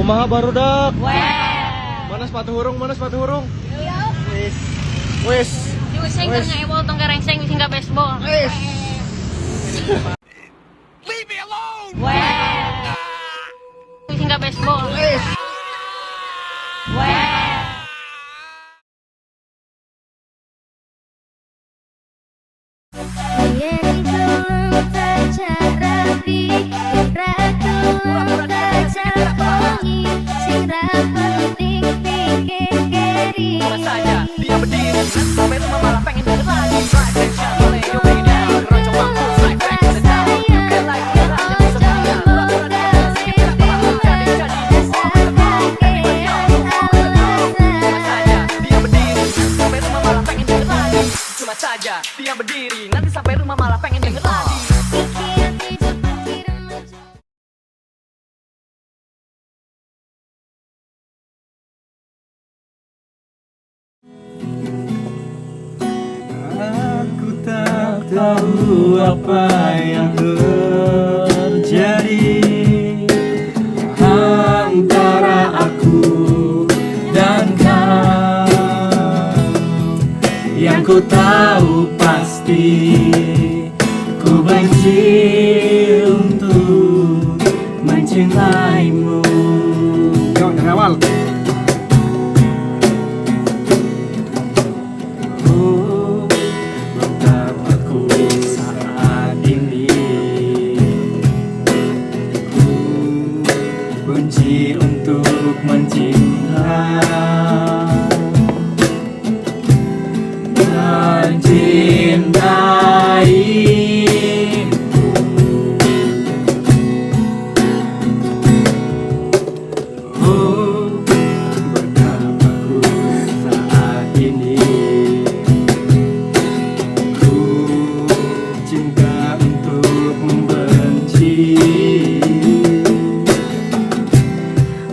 Kumaha barudak? Weh. Mana sepatu hurung? Mana sepatu hurung? Iya. Wes. Di useng kerja ewol tong kerengseng di singgah baseball. Wes. Leave me alone! Weh. Di singgah baseball. Wes. Weh. Saja dia berdiri sampai rumah malah pengen denger lagi. Right and shine, lay your way down. Raja waktu like back to the town. You can like it, aja bisa punya. Cuma saja dia berdiri nanti sampai rumah malah pengen denger lagi. Aku tak tahu apa yang terjadi antara aku dan kau. Yang ku tahu pasti ku benci untuk mencintaimu. Yuk, dari awal. Betapa saat ini ku benci untuk mencintaimu. Betapa saat ini ku cinta untuk membenci,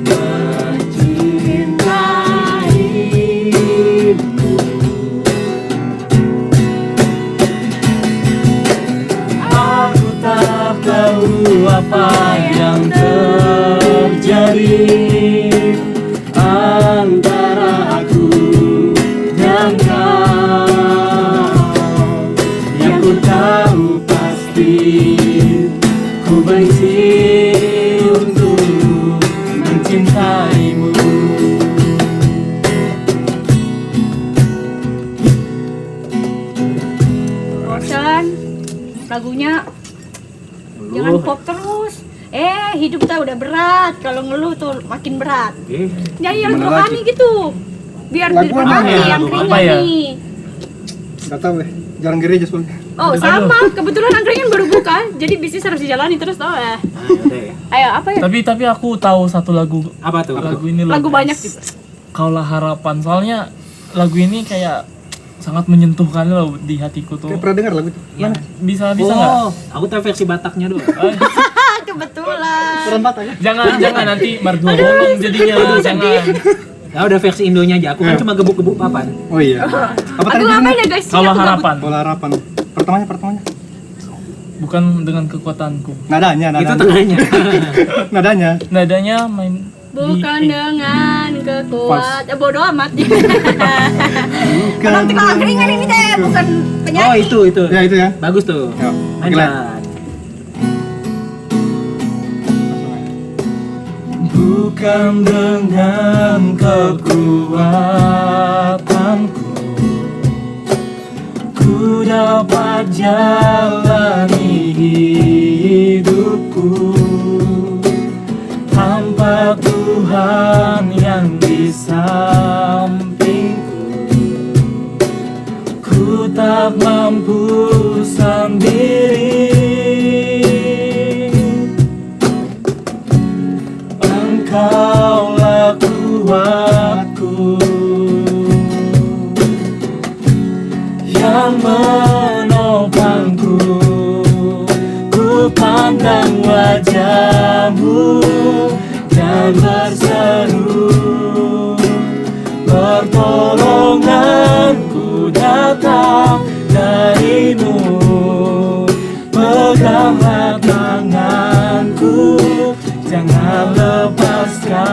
mencintaimu. Aku tak tahu apa yang terjadi antara aku dan kau. Yang ku tahu pasti ku benci untuk mencintaimu. Bosan lagunya jangan pop terus. Hidup kita udah berat, kalau ngeluh tuh makin berat. Jadi yang gimana rohani gitu. Biar Lagu diberkati apa ya? yang Lagu apa ya? nih. Gak tahu deh. Jarang gereja soalnya. Oh, sama. Kebetulan angkringan baru buka, jadi bisnis harus dijalani terus tau ya. Ayo, apa ya? Tapi aku tahu satu lagu. Apa tuh? Lagu ini loh. Lagu banyak juga. Kaulah Harapan. Soalnya lagu ini kayak sangat menyentuhkan loh di hatiku tuh. Kayak pernah dengar lagu itu? Yang bisa nggak? Oh, aku tahu versi Bataknya doang. Kebetulan. Kurang batang ya? Jangan nanti mertua bolong jadinya. Jangan. Ya udah versi Indonya aja. Aku kan cuma gebuk-gebuk papan. Oh iya. Apa tadi Aku ngapain judulnya? ya guys? Kaulah Harapan. Bola harapan. Pertamanya. Bukan dengan kekuatanku. Nadanya. Itu tengahnya. Nadanya. Nadanya main Bukan di dengan kekuatan. Bodoh amat. Bukan Nanti kalau angkringan ini teh bukan penyanyi. Oh, itu. Ya itu ya. Bagus tuh. Yuk, oke lah. Lanjut. Bukan dengan kekuatanku ku dapat jalani hidupku tanpa Tuhan yang di sampingku. Ku tak mampu sendiri. Engkaulah kuatku yang menopangku. Ku pandang wajahmu dan berseru, pertolonganku datang darimu. Peganglah tanganku, jangan lepaskan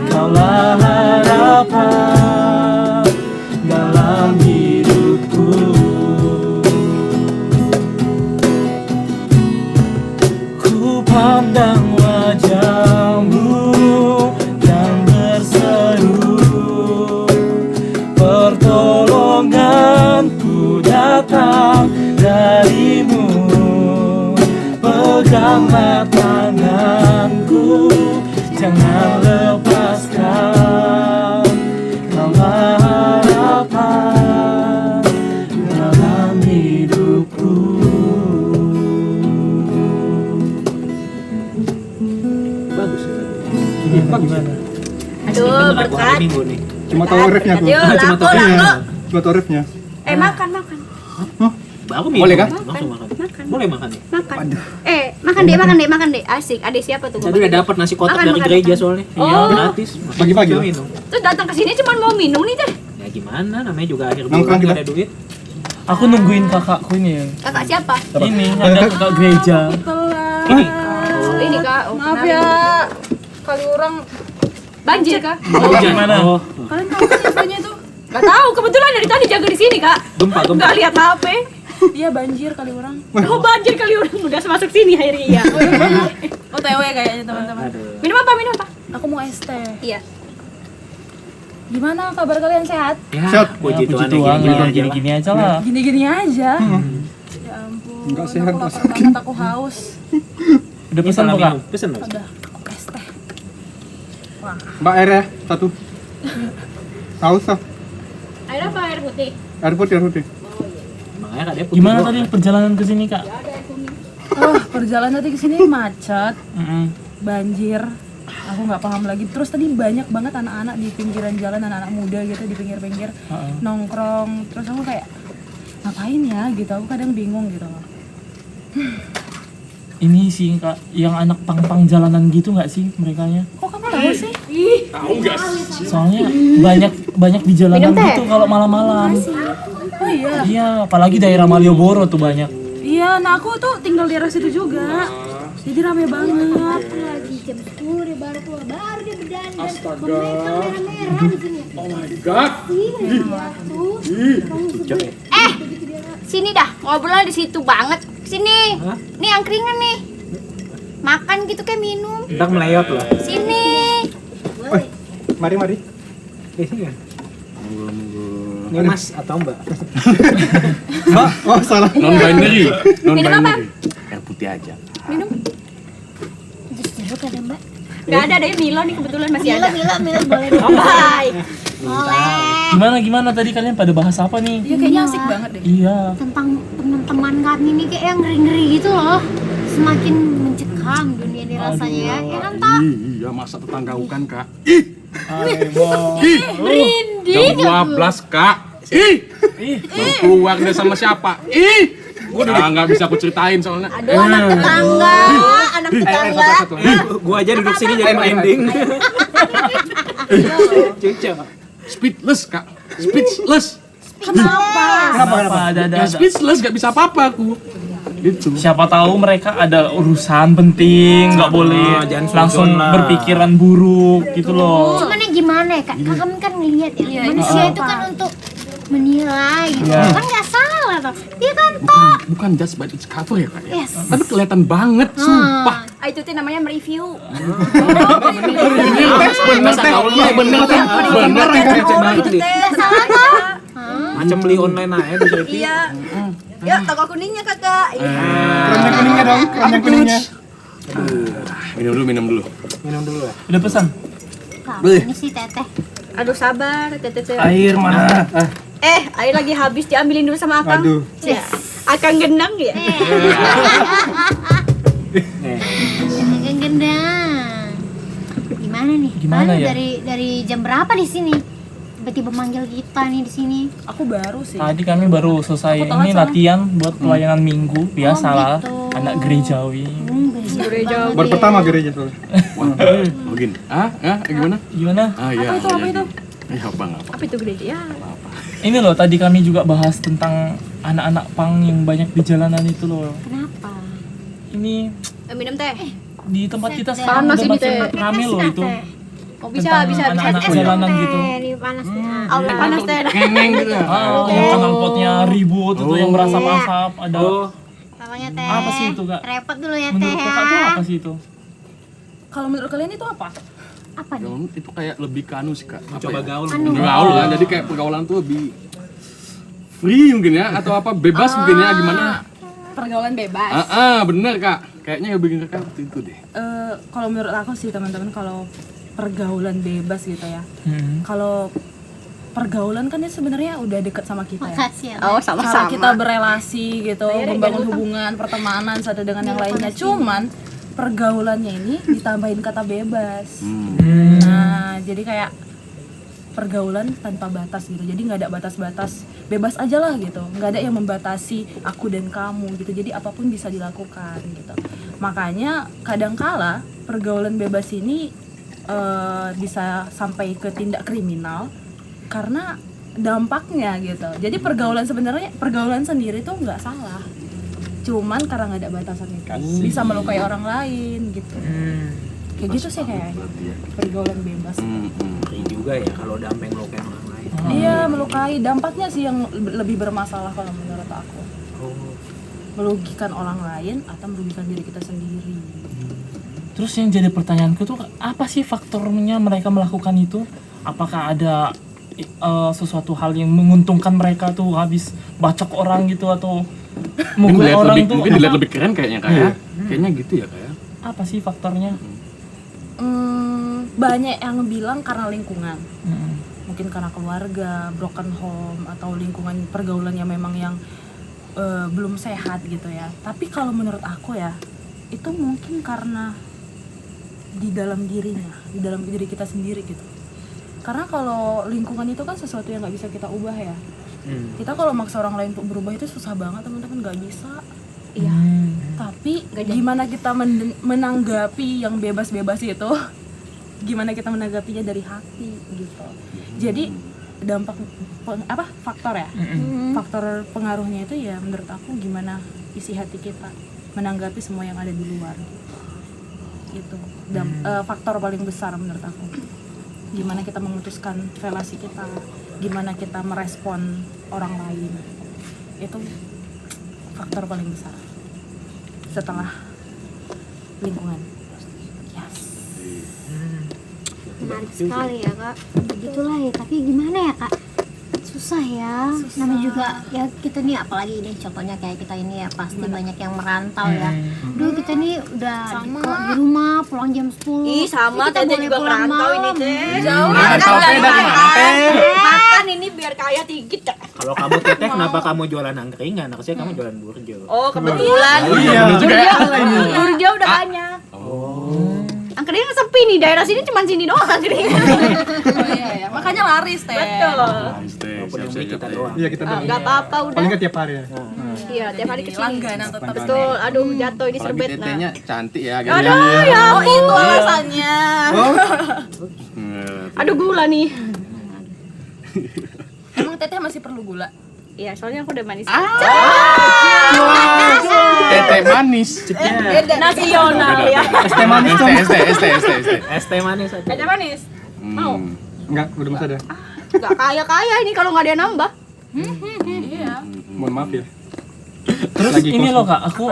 Kaulah harapan dalam hidupku. Ku pandang wajahmu yang berseru, pertolonganku datang darimu. Peganglah tanganku, jangan lepaskan. Kaulah harapan dalam hidupku. Bagus ya. Gimana? Aduh, Hari berkat. Minggu nih. Cuma tahu refnya tuh. Aduh, Cuma tahu laku, Iya, laku. cuma tahu refnya. Makan. Baru minggu. Boleh kah? Langsung makan. Makan. Boleh makan ya? Makan. Makan deh. Asik. Adek siapa tuh? Tadi udah dapat nasi kotak Makan, dari makan, gereja makan. soalnya. Oh. Iya, gratis. Pagi-pagi. Minum. Terus datang ke sini cuma mau minum nih teh. Ya gimana? Namanya juga akhir Nongkrong bulan kita. nggak ada duit. Aku nungguin kakakku ini. Kakak siapa? Ini ada kakak gereja. Ini. Oh, ini kak. Oh, Maaf kenalin. ya, kali orang Banjir kak? Oh, gimana? Oh, kalian tahu kan infonya tuh? Gak tahu. Kebetulan dari tadi jaga di sini kak. gempa. Gak lihat HP. Iya banjir kali orang. Oh banjir kali orang udah masuk sini akhirnya ya. OTW kayaknya teman-teman. Aduh. Minum apa? Aku mau es teh. Iya. Gimana kabar kalian sehat? Ya, Siap. puji Tuhan Tuhan, gini-gini aja lah. gini-gini aja lah. Gini-gini aja. Ya ampun. Enggak sehat, Aku enggak lapar banget, aku haus. Udah pesan Salah kok kak? minum. Pesan dong. Udah, aku es teh. Wah, Mbak air ya, satu. Haus ah. Air apa? Air putih. Air putih. Makanya Kak Dep Gimana putih tadi doang. perjalanan ke sini kak? perjalanan tadi kesini macet, Mm-mm. banjir. Aku nggak paham lagi. Terus tadi banyak banget anak-anak di pinggiran jalan, anak-anak muda gitu di pinggir-pinggir Heeh. nongkrong. Terus aku kayak ngapain ya gitu. Aku kadang bingung gitu loh. Ini sih kak, yang anak pang-pang jalanan gitu nggak sih merekanya? Kok kamu tahu sih? Soalnya banyak di jalanan Minum teh? gitu kalau malam-malam. Oh iya. Iya, apalagi daerah Malioboro tuh banyak. Iya, nah aku tuh tinggal di daerah situ juga. Jadi rame banget. Lagi jam 10 dia baru keluar, baru dia berdandan merah-merah di sini. Oh my god. Sini dah. Ngobrol di situ banget. Sini. Hah? Nih angkringan nih. Makan gitu kayak minum. Ntar melayot loh. Sini. Oi, mari. Iya. Ini Mas atau Mbak? Mbak, oh salah. Non binary, Minum apa? air putih aja. Minum. Jus jeruk ada mbak? Gak ada deh Milo nih kebetulan masih ada. Mila boleh. Oh, baik. Gimana tadi kalian pada bahas apa nih? Iya kayaknya asik banget deh. Iya. Tentang teman-teman kami nih kayak yang ngeri-ngeri gitu loh. Semakin mencekam dunia ini rasanya ya. Ya kan toh? Iya, masa tetangga kan kak? Merinding. Jam 12 kak. Baru keluar dia sama siapa? Gua udah nggak bisa aku ceritain soalnya. Aduh anak tetangga. Anak tetangga. Satu. Gua aja duduk sini jadi ending. Cucu. Speechless kak. Speechless. Kenapa? Ada. Ya speechless, nggak bisa apa-apa aku. Gitu. Siapa tahu mereka ada urusan penting, nggak boleh jangan langsung suzon lah. berpikiran buruk gitu loh. Cuman yang gimana ya kak? Kakak kan ngeliat ya. Manusia itu kan untuk menilai gitu. Iya. Kan nggak salah toh. Iya kan toh? Bukan just by its cover ya kak ya. Yes. Tapi kelihatan banget, sumpah. Ah, itu tuh namanya mereview. Bener teh, iya bener teh, bener teh. Receh banget nih. Nggak salah toh? Macam beli online aja bisa review. Iya. Yuk toko kuningnya kakak. Keranjang kuningnya dong, keranjang kuningnya. Minum dulu. Minum dulu ya. Udah pesan? Ini sih teteh. Aduh sabar teteh. Air mana? Air lagi habis diambilin dulu sama Akang. Aduh. Ya. Akang genang ya. Yang gendang. Gimana nih? Gimana Kalian ya? Dari jam berapa di sini? Tiba-tiba manggil kita nih di sini. Aku baru sih. Tadi kami baru selesai Aku telat ini soalnya. latihan buat pelayanan minggu, biasalah gitu. anak gerejawi. Gereja. Baru pertama gereja soalnya. Wah, begini. Gimana? Gimana? Iya. Apa itu? Ya bang, apa? Apa itu gereja? Ya. Ini loh tadi kami juga bahas tentang anak-anak pang yang banyak di jalanan itu loh. Kenapa? Ini Minum teh. di tempat kita Set, sekarang panas udah ini, makin Teh. rame loh itu. Oh bisa Tentang bisa bisa. anak-anak Es jalanan Teh, gitu. Ini panas nih. Allah panas teh. Ngeng gitu. Yang knalpotnya ribut itu yang berasap-asap ada. Oh, Namanya Teh. Apa sih itu, Kak? Repot dulu ya Teh Menurut ya. kakak tuh apa sih itu? Kalau menurut kalian itu apa? Apa nih? Itu kayak lebih ke anu sih kak. coba gaul. Gaul lah, jadi kayak pergaulan tuh lebih free mungkin ya, atau apa bebas mungkin ya, gimana? Pergaulan bebas. Bener kak. Kayaknya yang bikin kakak waktu itu deh. Kalau menurut aku sih teman-teman, kalau pergaulan bebas gitu ya. Hmm. Kalau pergaulan kan dia sebenarnya udah deket sama kita ya. Makasih ya. Oh Cara sama-sama. kita berelasi gitu, membangun hubungan pertemanan satu dengan yang lainnya. Cuman pergaulannya ini ditambahin kata bebas. Nah, jadi kayak pergaulan tanpa batas gitu. Jadi nggak ada batas-batas, bebas aja lah gitu. Nggak ada yang membatasi aku dan kamu gitu. Jadi apapun bisa dilakukan gitu. Makanya kadangkala pergaulan bebas ini bisa sampai ke tindak kriminal karena dampaknya gitu. Jadi pergaulan sendiri tuh nggak salah. Cuman karena nggak ada batasan itu bisa melukai orang lain gitu. Kayak gitu sih kayaknya pergaulan bebas. Ngeri juga ya kalau udah sampai ngelukain orang lain. Iya, melukai. Dampaknya sih yang lebih bermasalah kalau menurut aku. Merugikan orang lain atau merugikan diri kita sendiri. Terus yang jadi pertanyaanku tuh apa sih faktornya mereka melakukan itu? Apakah ada sesuatu hal yang menguntungkan mereka tuh habis bacok orang gitu atau mukul orang tuh? Mungkin dilihat lebih keren kayaknya kak ya. Kayaknya gitu ya kak ya. Apa sih faktornya? Banyak yang bilang karena lingkungan. Hmm. Mungkin karena keluarga, broken home, atau lingkungan pergaulan yang memang yang belum sehat gitu ya. Tapi kalau menurut aku ya, itu mungkin karena di dalam dirinya, di dalam diri kita sendiri gitu. Karena kalau lingkungan itu kan sesuatu yang nggak bisa kita ubah ya. Kita kalau maksa orang lain untuk berubah itu susah banget teman-teman, nggak bisa. Iya. Tapi gimana kita menanggapi yang bebas-bebas itu? Gimana kita menanggapinya dari hati gitu. Jadi dampak faktor ya. Faktor pengaruhnya itu ya menurut aku gimana isi hati kita menanggapi semua yang ada di luar. Itu faktor paling besar menurut aku. Gimana kita memutuskan relasi kita, gimana kita merespon orang lain. Itu faktor paling besar setelah lingkungan. Yes. Menarik sekali ya kak. Begitulah ya, tapi gimana ya kak? Susah ya. Namanya juga ya kita nih, apalagi ini contohnya kayak kita ini ya, pasti banyak yang merantau ya. Duh kita nih udah di rumah pulang jam 10. Ih sama, Kita Tete boleh juga pulang merantau ini malam. teh. Jauh. Makan ini biar kaya dikit ya. Kalau kamu teteh kenapa kamu jualan angkringan? Harusnya kamu jualan burjo. Oh kebetulan. Iya bener juga ya. Burjo udah banyak. Angkringan sepi nih, daerah sini cuma sini doang angkringan. Oh iya ya, makanya laris teh. Betul. Walaupun yang beli kita doang. Iya kita Enggak apa-apa udah. paling nggak tiap hari ya. Iya, tiap hari kesini. Langganan tetap. Betul. Aduh, jatuh ini Apalagi serbet nah. tetenya cantik ya. gitu Aduh, ya. ya Oh itu alasannya. Aduh gula nih. Emang teteh masih perlu gula? Iya, soalnya aku udah manis. Tete manis. Beda nasional ya. Es teh manis dong. Es teh manis aja. Ada manis. Mau? Enggak, udah masa ada. Enggak kaya-kaya ini kalau nggak ada yang nambah. Iya. Mohon maaf ya. Terus Lagi ini kosong. loh kak, aku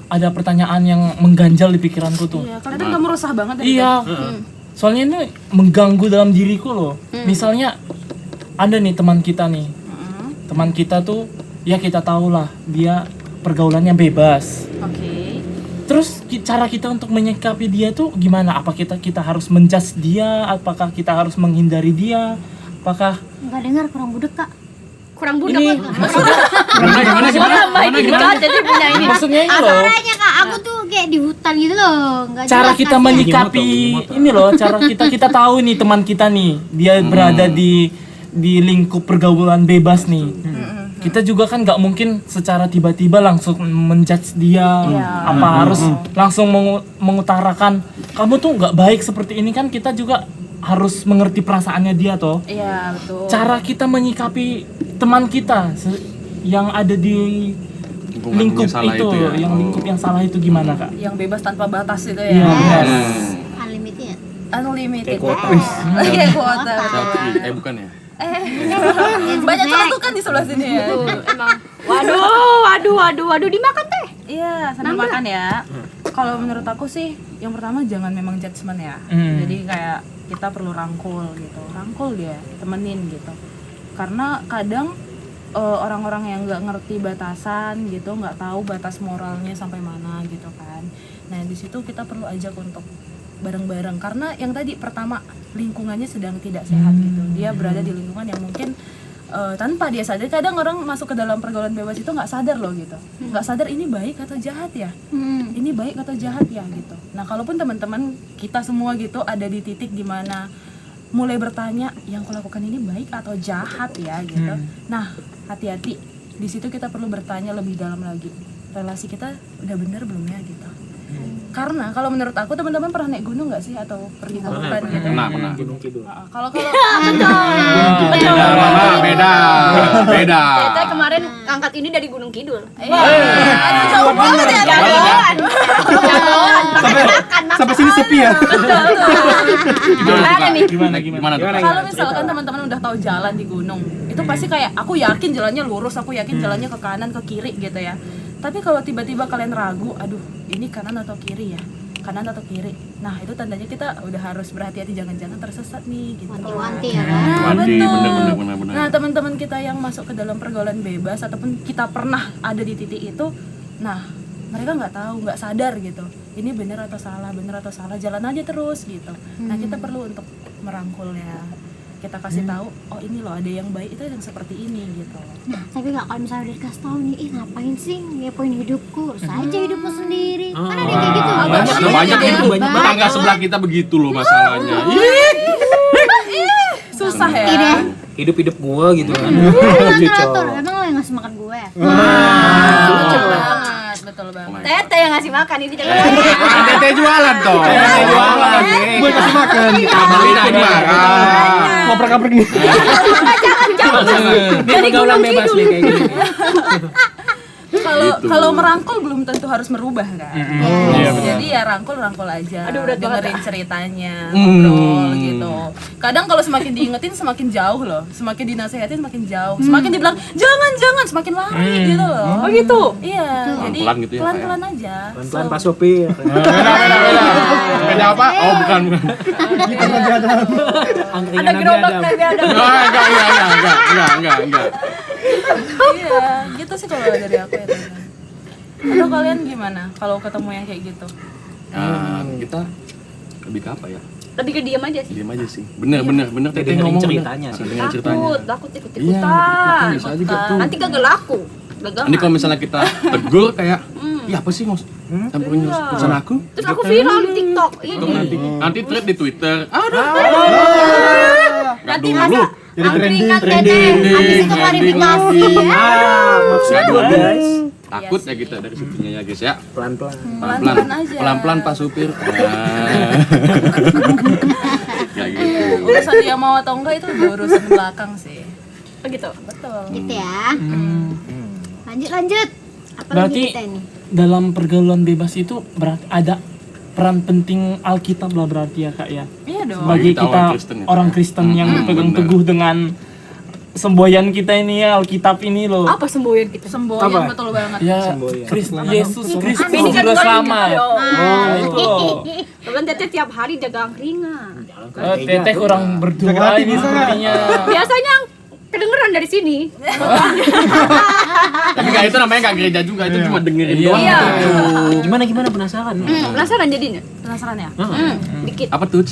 ada pertanyaan yang mengganjal di pikiranku tuh. Iya, kalian kan kamu resah banget dari Iya. Soalnya ini mengganggu dalam diriku loh. Misalnya ada nih teman kita nih. Teman kita tuh ya kita tahu lah dia pergaulannya bebas. Oke. Terus cara kita untuk menyikapi dia tuh gimana? Apa kita harus menjudge dia? Apakah kita harus menghindari dia? Apakah Nggak dengar, kurang budek kak. Kurang budak ini kok. Gimana? Kak, jadi punya ini. maksudnya ini loh? Makanya kak, aku tuh kayak di hutan gitu loh. Nggak Cara jelas kita kasih. menyikapi ini loh, cara kita tahu nih teman kita nih dia berada di lingkup pergaulan bebas nih. Kita juga kan nggak mungkin secara tiba-tiba langsung menjudge dia, apa harus langsung mengutarakan kamu tuh nggak baik seperti ini, kan kita juga harus mengerti perasaannya dia toh. Iya, betul. Cara kita menyikapi teman kita yang ada di lingkungan lingkup yang salah itu, itu ya. yang lingkup yang salah itu gimana kak? Yang bebas tanpa batas itu Iya, ya. benar. Unlimited. Unlimited. Kayak kuota. Kayak kuota. Selfie. Bukan ya? Banyak celetukan di sebelah sini ya. Emang. Waduh, dimakan teh. Iya, sambil makan ya. Kalau menurut aku sih, yang pertama jangan memang judgement ya. Jadi kayak kita perlu rangkul gitu, rangkul dia, temenin gitu. Karena kadang orang-orang yang nggak ngerti batasan gitu, nggak tahu batas moralnya sampai mana gitu kan. Nah di situ kita perlu ajak untuk bareng-bareng. Karena yang tadi pertama lingkungannya sedang tidak sehat gitu. Dia berada di lingkungan yang mungkin tanpa dia sadar, kadang orang masuk ke dalam pergaulan bebas itu nggak sadar loh gitu, nggak sadar ini baik atau jahat ya, ini baik atau jahat ya gitu. Nah kalaupun teman-teman kita semua gitu ada di titik dimana mulai bertanya yang aku lakukan ini baik atau jahat ya gitu, nah hati-hati di situ kita perlu bertanya lebih dalam lagi, relasi kita udah bener belum ya gitu. Karena kalau menurut aku teman-teman pernah naik gunung nggak sih atau pergi ke hutan gitu? Pernah. Gunung Kidul. Kalau Beda. Kita kemarin angkat ini dari Gunung Kidul. aduh jauh banget ya. Sampai sini sepi ya. Gimana tuh? Kalau misalkan teman-teman udah tahu jalan di gunung, itu pasti kayak aku yakin jalannya lurus, aku yakin jalannya ke kanan ke kiri gitu ya. Tapi kalau tiba-tiba kalian ragu, aduh ini kanan atau kiri ya? Kanan atau kiri? Nah itu tandanya kita udah harus berhati-hati, jangan-jangan tersesat nih gitu. Wanti-wanti ya kan. Nah, Wanti, betul. bener. Nah teman-teman kita yang masuk ke dalam pergaulan bebas ataupun kita pernah ada di titik itu, nah mereka nggak tahu, nggak sadar gitu. Ini benar atau salah, jalan aja terus gitu. Nah kita perlu untuk merangkulnya. Kita kasih tahu, oh ini loh ada yang baik itu yang seperti ini gitu. Nah, tapi nggak kalau misalnya udah dikasih tahu nih, ngapain sih ngepoin hidupku? Urus aja hidupmu sendiri. Kan ada yang kayak gitu. Banyak itu. Tetangga sebelah kita begitu loh masalahnya. Susah ya. Hidup gua gitu kan. Ngatur, emang lo yang ngasih makan gue? Betul banget, betul banget. Tete yang ngasih makan ini jangan. Tete jualan toh. Gue kasih makan. Ikut marah. Ngoprek-ngoprek nih. Ini pergaulan bebas nih kayak gini. Kalau merangkul belum tentu harus merubah kan. Jadi ya rangkul aja. Aduh, berat banget, dengerin ceritanya, ngobrol gitu. Kadang kalau semakin diingetin semakin jauh loh, semakin dinasehatin semakin jauh, semakin dibilang jangan semakin lari gitu loh. Oh gitu. Iya, jadi Pelan-pelan gitu ya, pelan-pelan aja. Pelan-pelan Pak Sopir. Beda apa? Oh bukan. Ada gerobak dari ada. Enggak. Iya, gitu sih kalau dari aku ya teman-teman. Atau kalian gimana kalau ketemu yang kayak gitu? Kita lebih ke apa ya? Lebih ke diam aja sih. Diam aja sih. Bener. Tete Dengerin ngomong ceritanya sih. Dengerin ceritanya. Takut Iya, ikut-ikutan. bisa aja gitu. Nanti kagak laku. Gagal. Nanti kalau misalnya kita tegur kayak, iya apa sih mas? Sampai urusan aku? Terus aku viral di TikTok. Ini. Nanti thread di Twitter. Aduh. Nanti dulu. masa Jadi Angkringan trending. Dede, habis itu klarifikasi. Maksud gua guys. Takut ya kita dari situnya ya guys ya. Pelan-pelan. Pelan-pelan aja. Pelan-pelan Pak Supir. Kayak gitu. Urusan dia mau atau enggak itu udah urusan belakang sih. Oh gitu. Betul. Gitu ya. Lanjut. Apa Berarti lagi kita ini? dalam pergaulan bebas itu berarti ada peran penting Alkitab lah berarti ya kak ya. Iya dong. Bagi Kita kita orang Kristen ya. orang Kristen yang berpegang bener. teguh dengan semboyan kita ini ya, Alkitab ini loh. Apa semboyan kita? Semboyan betul banget. Ya, Semboyan. Yesus Kristus Ini kan juru bukan selamat. kita dong. Nah, itu loh. Kan Tete tiap hari jaga angkringan. Teteh kurang berdoa Jaga hati ini bisa. sepertinya. Biasanya kedengeran dari sini. Tapi nggak itu namanya nggak gereja juga, itu cuma dengerin Iya. doang. Iya. Gimana penasaran? Penasaran jadinya? Penasaran ya? Dikit. Apa tuh?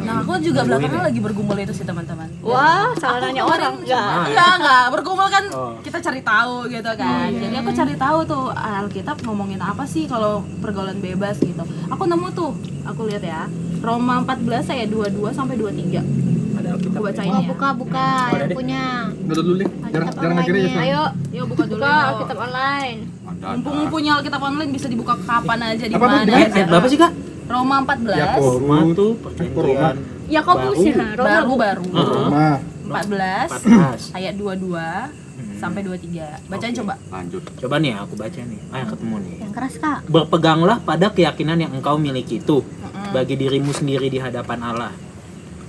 Nah, aku juga belakangan lagi bergumul itu sih teman-teman. Wah, salah nanya orang. Enggak, bergumul kan kita cari tahu gitu kan. Jadi aku cari tahu tuh Alkitab ngomongin apa sih kalau pergaulan bebas gitu. Aku nemu tuh, aku lihat ya. Roma 14 ayat 22 sampai 23. Ada Alkitab. Aku bacain Oh, ya. buka yang punya. Udah dulu nih. Jarang ngajar ya. Sam. Ayo, Yuk buka dulu. buka yuk. Alkitab online. Mumpung punya Alkitab online bisa dibuka kapan aja di Apa tuh? mana Ayat aja. Berapa sih kak? Roma 14 Roma tuh Roma. Yakobus ya, Roma. baru. Roma. 14 14. ayat 22 sampai 23. Bacain coba. Lanjut. Coba nih aku baca nih. Ketemu nih. Yang keras kak. Berpeganglah pada keyakinan yang engkau miliki itu bagi dirimu sendiri di hadapan Allah.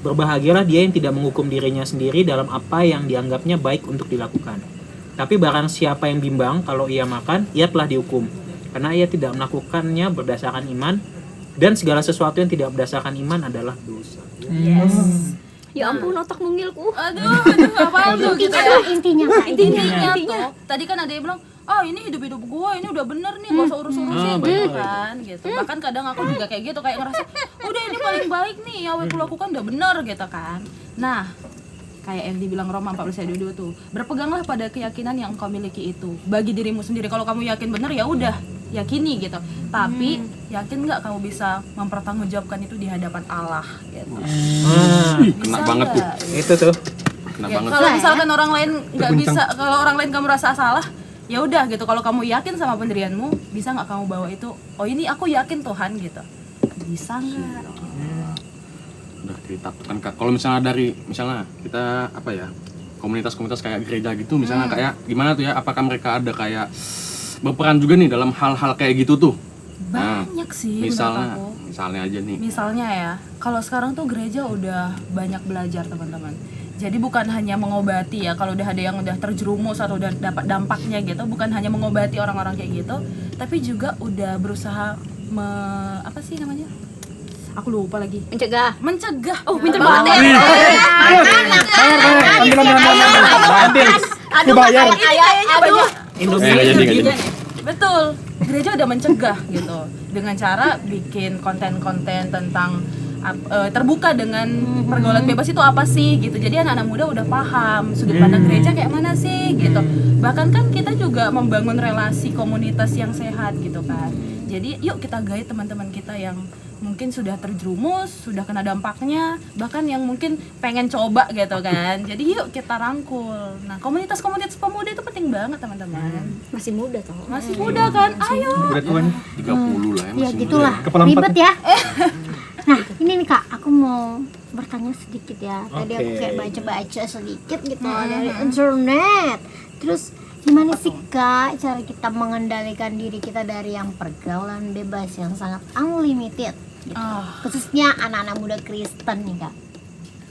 Berbahagialah dia yang tidak menghukum dirinya sendiri dalam apa yang dianggapnya baik untuk dilakukan. Tapi barang siapa yang bimbang kalau ia makan, ia telah dihukum. Karena ia tidak melakukannya berdasarkan iman, dan segala sesuatu yang tidak berdasarkan iman adalah dosa. Yes. Ya ampun, otak mungilku. Aduh, apa tuh gitu ya. Intinya kak, Intinya tuh, tadi kan ada yang bilang, ini hidup gue, ini udah bener nih, gak usah urus-urusin gitu kan gitu. Bahkan kadang aku juga kayak gitu, kayak ngerasa, udah ini paling baik nih, yang aku lakukan udah bener gitu kan. Nah, kayak yang dibilang Roma 14:22 tuh, berpeganglah pada keyakinan yang engkau miliki itu bagi dirimu sendiri. Kalau kamu yakin bener ya udah, yakini gitu. Tapi yakin nggak kamu bisa mempertanggungjawabkan itu di hadapan Allah gitu. Kena banget tuh. Itu tuh. Kena Ya, banget. kalau misalkan orang lain nggak bisa, kalau orang lain kamu rasa salah, ya udah gitu. Kalau kamu yakin sama pendirianmu, bisa nggak kamu bawa itu? Oh ini aku yakin Tuhan gitu. Bisa nggak? Udah ditakutkan Kak. Kalau misalnya kita apa ya, komunitas-komunitas kayak gereja gitu, misalnya kayak gimana tuh ya? Apakah mereka ada kayak berperan juga nih dalam hal-hal kayak gitu tuh? Banyak sih menurut aku. Misalnya aja nih. Misalnya ya, kalau sekarang tuh gereja udah banyak belajar teman-teman. Jadi bukan hanya mengobati ya, kalau udah ada yang udah terjerumus atau udah dapat dampaknya gitu, bukan hanya mengobati orang-orang kayak gitu, tapi juga udah berusaha apa sih namanya? Aku lupa lagi. Mencegah. Mencegah. Oh, pinter banget ya. Ambil. Aduh, bayar. kayaknya banyak. Indomie Jadi. Iya nih, betul. Gereja udah mencegah gitu dengan cara bikin konten-konten tentang terbuka dengan pergaulan bebas itu apa sih gitu. Jadi anak-anak muda udah paham sudut pandang gereja kayak mana sih gitu. Bahkan kan kita juga membangun relasi komunitas yang sehat gitu kan. Jadi yuk kita guide teman-teman kita yang mungkin sudah terjerumus, sudah kena dampaknya, bahkan yang mungkin pengen coba gitu kan. Jadi yuk kita rangkul. Nah, komunitas-komunitas pemuda itu penting banget teman-teman. Masih muda toh. Masih muda kan? Ayo. Berat tuan. 30 lah ya ya masih gitulah, Kepala ribet empat. ya. Nah ini nih kak, aku mau bertanya sedikit ya. Tadi aku Oke. kayak baca-baca sedikit gitu dari internet. Terus gimana sih kak cara kita mengendalikan diri kita dari yang pergaulan bebas yang sangat unlimited gitu. Khususnya anak-anak muda Kristen nih kak.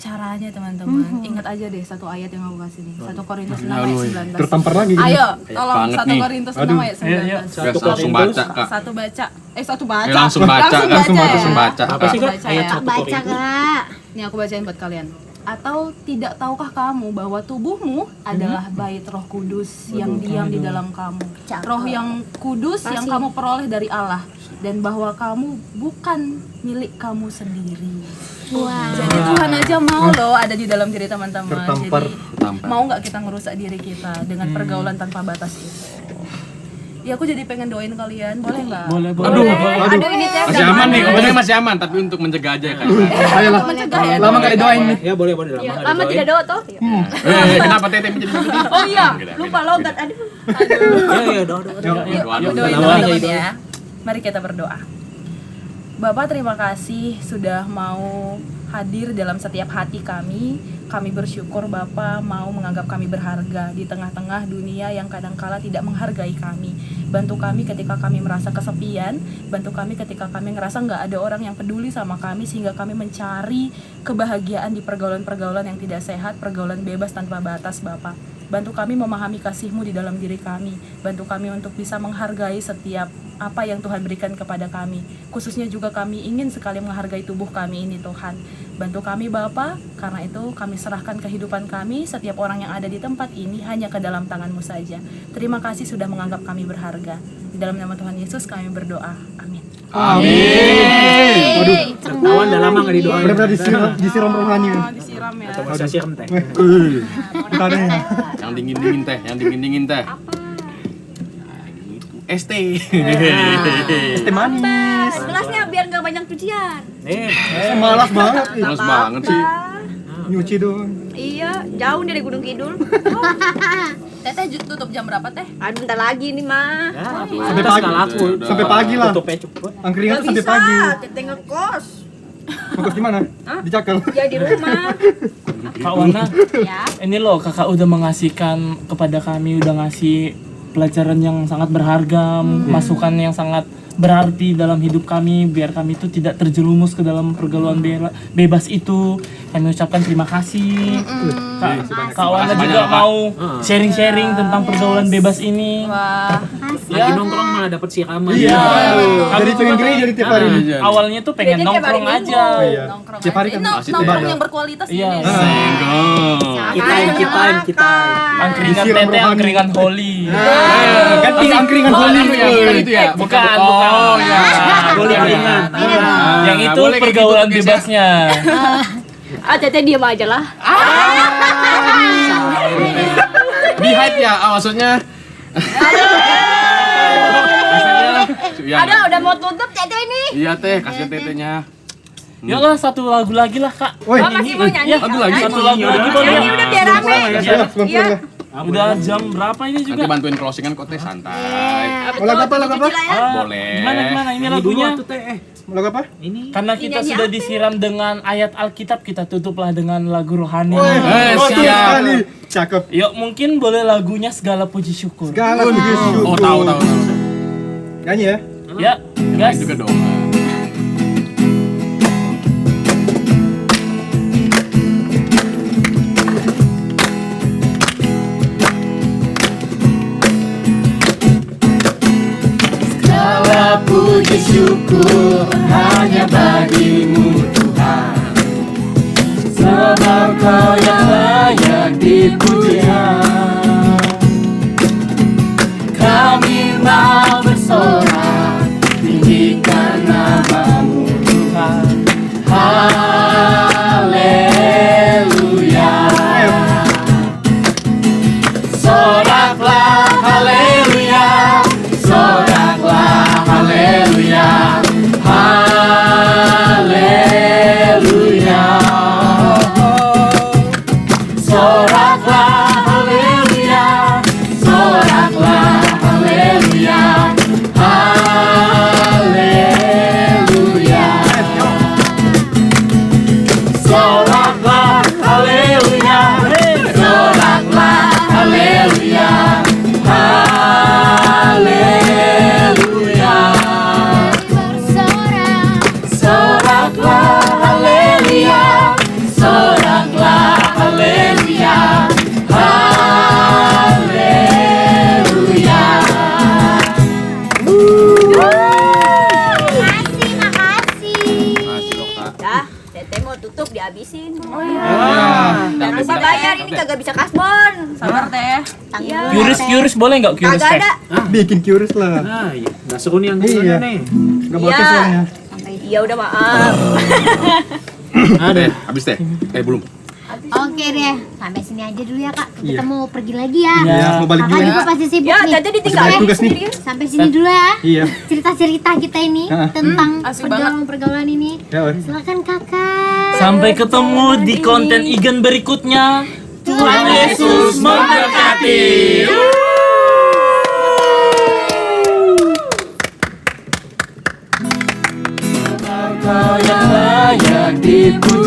Caranya teman-teman, ingat aja deh satu ayat yang aku kasih nih. 1 Korintus 6 ayat 19. Tertampar lagi. Ayo, tolong banget 1 nih. Korintus 6 Aduh. ayat 19. Gas langsung baca Kak. Satu baca. Satu baca. Langsung baca. Langsung ya. Langsung baca. Apa sih Kak? Baca Ayat ya. 1 Baca Korintus. kak. Nih aku bacain buat kalian. Atau tidak tahukah kamu bahwa tubuhmu adalah bait Roh Kudus yang diam di dalam kamu. Roh yang kudus yang kamu peroleh dari Allah, dan bahwa kamu bukan milik kamu sendiri. Wah. Jadi Tuhan aja mau loh ada di dalam diri teman-teman. Tertampar. Jadi mau nggak kita ngerusak diri kita dengan pergaulan tanpa batas itu? Ya aku jadi pengen doain kalian, boleh nggak? Boleh. Aduh, ini teh Masih aman nih, untungnya masih aman, tapi untuk mencegah aja kan. Ayolah. Mencegah ya. Lama kali doain nih. Ya boleh lama. lama tidak doa toh. Kenapa Tete menjadi begitu? Oh iya, Lupa logat. Aduh. Ya doa. Yuk doain teman-teman ya. Mari kita berdoa. Bapak terima kasih sudah mau hadir dalam setiap hati kami. Kami bersyukur Bapak mau menganggap kami berharga di tengah-tengah dunia yang kadangkala tidak menghargai kami. Bantu kami ketika kami merasa kesepian, bantu kami ketika kami ngerasa nggak ada orang yang peduli sama kami, sehingga kami mencari kebahagiaan di pergaulan-pergaulan yang tidak sehat, pergaulan bebas tanpa batas Bapak. Bantu kami memahami kasih-Mu di dalam diri kami. Bantu kami untuk bisa menghargai setiap apa yang Tuhan berikan kepada kami. Khususnya juga kami ingin sekali menghargai tubuh kami ini Tuhan. Bantu kami Bapa, karena itu kami serahkan kehidupan kami, setiap orang yang ada di tempat ini hanya ke dalam tangan-Mu saja. Terima kasih sudah menganggap kami berharga. Di dalam nama Tuhan Yesus kami berdoa. Amin. Waduh. Ketahuan udah lama nggak didoain. Benar-benar disiram rohani. Disiram ya. Atau bisa siram teh. Entar deh. Yang dingin-dingin teh, yang dingin-dingin teh. ST. ST manis. Gelasnya biar nggak banyak cucian. Malas banget. ih. Males banget sih. Nyuci doang. Iya, jauh dari Gunung Kidul. Teteh tutup jam berapa teh? Aduh, bentar lagi nih mah. Sampai pagi. laku. Sampai pagi lah. Tutupnya cepet. Angkringan Nggak tuh sampai bisa, pagi. teteh ngekos. Ngekos di mana? Di Cakal. Ya di rumah. Kak Wana, Ya. ini loh kakak udah mengasihkan kepada kami, udah ngasih pelajaran yang sangat berharga, masukan yang sangat berarti dalam hidup kami, biar kami itu tidak terjerumus ke dalam pergaulan bebas itu. Kami ucapkan terima kasih. Kak Wana juga mau sharing-sharing tentang pergaulan bebas ini. Wah, Lagi nongkrong malah dapat siraman. Iya. Dari pengen gereja di tiap hari. Awalnya tuh pengen Jadi tiap hari nongkrong Minggu. aja. Iya. nongkrong Tiap hari aja. kan Ini asik nongkrong ibadah. yang berkualitas Iya. ini. Kita. Angkringan Disiram tete, rohani. angkringan holy. Ganti angkringan holy. Bukan itu ya? Bukan. Oh ya. Boleh ringan. Yang itu boleh kayak pergaulan gitu, guys, ya. bebasnya. Ah, Tete diam aja lah. Di hype ya, maksudnya. Ada udah mau tutup Tete ini. Iya teh, kasih tetenya. Yaudah satu lagu lagi lah kak. Woi, Oh, masih mau nyanyi? Ya, Satu lagi. satu lagu lagi boleh. Nyanyi udah biar rame. ya, sebelum Iya. pulang. Udah jam berapa ini Nanti juga? bantuin closingan kok teh santai. Mau lagu apa? Lagu apa? Boleh. Gimana ini Ini lagunya? dulu tuh teh. Mau lagu apa? Ini. Karena kita Nyanyi sudah apa? disiram dengan ayat Alkitab, kita tutuplah dengan lagu rohani. Betul siap. sekali. Cakep. Yuk mungkin boleh lagunya segala puji syukur. Segala puji syukur. Oh tahu. Nyanyi ya. Ya, guys. Juga dong. Segala puji syukur hanya bagimu Tuhan, sebab Kau yang layak dipujian. Kami mau bersorak, tinggikan nama-Mu Tuhan. Haleluya. Soraklah haleluya, soraklah haleluya, haleluya. Soraklah haleluya, soraklah haleluya, haleluya. Soraklah haleluya, soraklah haleluya, haleluya. Soraklah haleluya, soraklah haleluya, haleluya. Makasih. Masih loh kak. Dah, Tete mau tutup dihabisin. Jangan Lupa bayar ini kagak bisa kasbon. Sabar teh. Iya. Curious boleh nggak curious Kagak teh? ada. Bikin curious lah. Ah, iya. Nggak seru nih yang Iya. gimana nih? Gak boleh Iya. soalnya. Iya udah maaf. Ada. Habis teh. Belum. Oke deh, sampai sini aja dulu ya kak. Kita Iya. mau pergi lagi ya. Iya, mau balik Kakak dulu juga ya. pasti sibuk Ya, nih. Tete ditinggal Masih ada tugas nih. sendirian. Sampai sini dulu ya. Iya. Cerita-cerita kita ini Ah. tentang Asik pergaulan ini. Ya, wes. Silakan kakak. Sampai ketemu di konten Igen berikutnya. Tuhan Yesus memberkati. Kau yang layak dipuji.